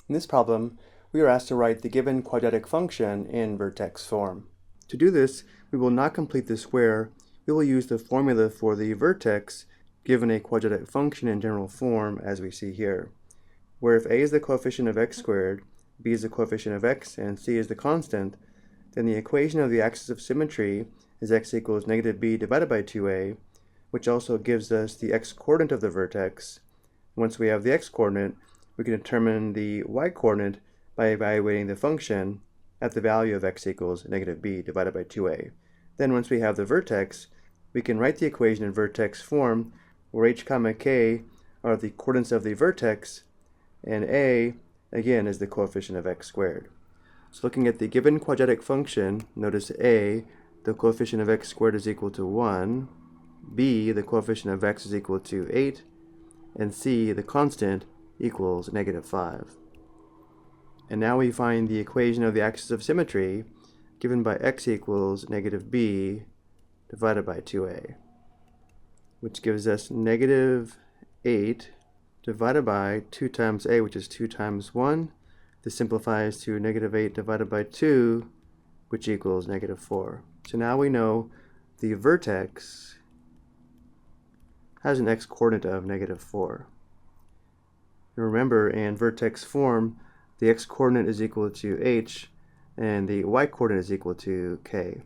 In this problem, we are asked to write the given quadratic function in vertex form. To do this, we will not complete the square. We will use the formula for the vertex given a quadratic function in general form as we see here, where if a is the coefficient of x squared, b is the coefficient of x, and c is the constant, then the equation of the axis of symmetry is x equals negative b divided by 2a, which also gives us the x-coordinate of the vertex. Once we have the x-coordinate, we can determine the y-coordinate by evaluating the function at the value of x equals negative b divided by 2a. Then once we have the vertex, we can write the equation in vertex form, where h comma k are the coordinates of the vertex, and a, again, is the coefficient of x squared. So looking at the given quadratic function, notice a, the coefficient of x squared is equal to 1, b, the coefficient of x is equal to 8, and c, the constant, equals negative 5. And now we find the equation of the axis of symmetry given by x equals negative b divided by 2a, which gives us negative 8 divided by 2 times a, which is 2 times 1. This simplifies to negative 8 divided by 2, which equals negative 4. So now we know the vertex has an x-coordinate of negative 4. And remember, in vertex form, the x-coordinate is equal to h, and the y-coordinate is equal to k.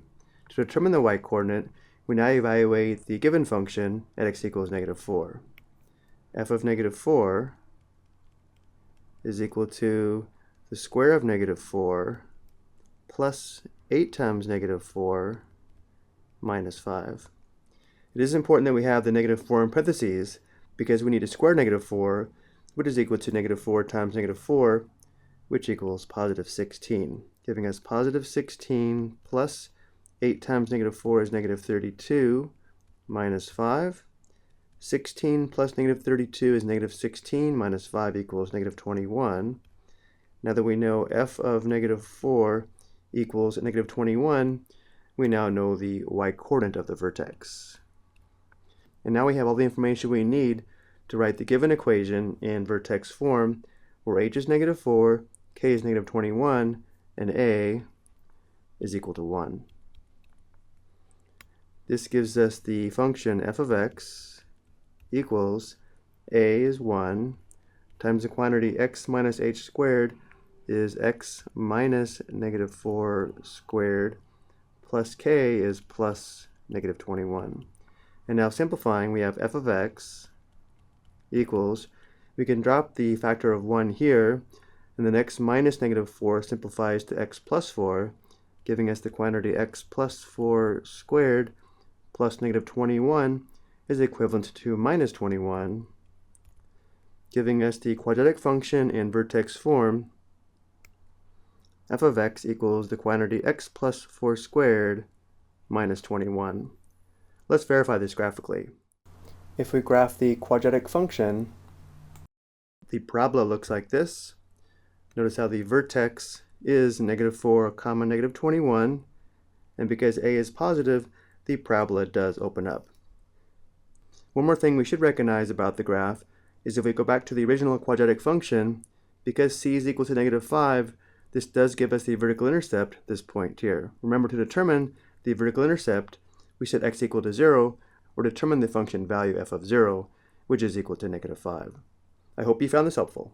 To determine the y-coordinate, we now evaluate the given function at x equals negative 4. F of negative 4 is equal to the square of negative 4 plus 8 times negative 4 minus 5. It is important that we have the negative 4 in parentheses because we need to square negative 4, which is equal to negative 4 times negative 4, which equals positive 16, giving us positive 16 plus 8 times negative 4 is negative 32 minus 5. 16 plus negative 32 is negative 16 minus 5 equals negative 21. Now that we know f of negative 4 equals negative 21, we now know the y-coordinate of the vertex. And now we have all the information we need to write the given equation in vertex form, where h is negative 4, k is negative 21, and a is equal to 1. This gives us the function f of x equals a is 1 times the quantity x minus h squared is x minus negative 4 squared plus k is plus negative 21. And now simplifying, we have f of x equals, we can drop the factor of 1 here, and then x minus negative 4 simplifies to x plus 4, giving us the quantity x plus 4 squared plus negative 21 is equivalent to minus 21, giving us the quadratic function in vertex form, f of x equals the quantity x plus 4 squared minus 21. Let's verify this graphically. If we graph the quadratic function, the parabola looks like this. Notice how the vertex is negative 4 comma negative 21, and because a is positive, the parabola does open up. One more thing we should recognize about the graph is if we go back to the original quadratic function, because c is equal to negative 5, this does give us the vertical intercept, this point here. Remember, to determine the vertical intercept, we set x equal to 0, or determine the function value f of 0, which is equal to negative 5. I hope you found this helpful.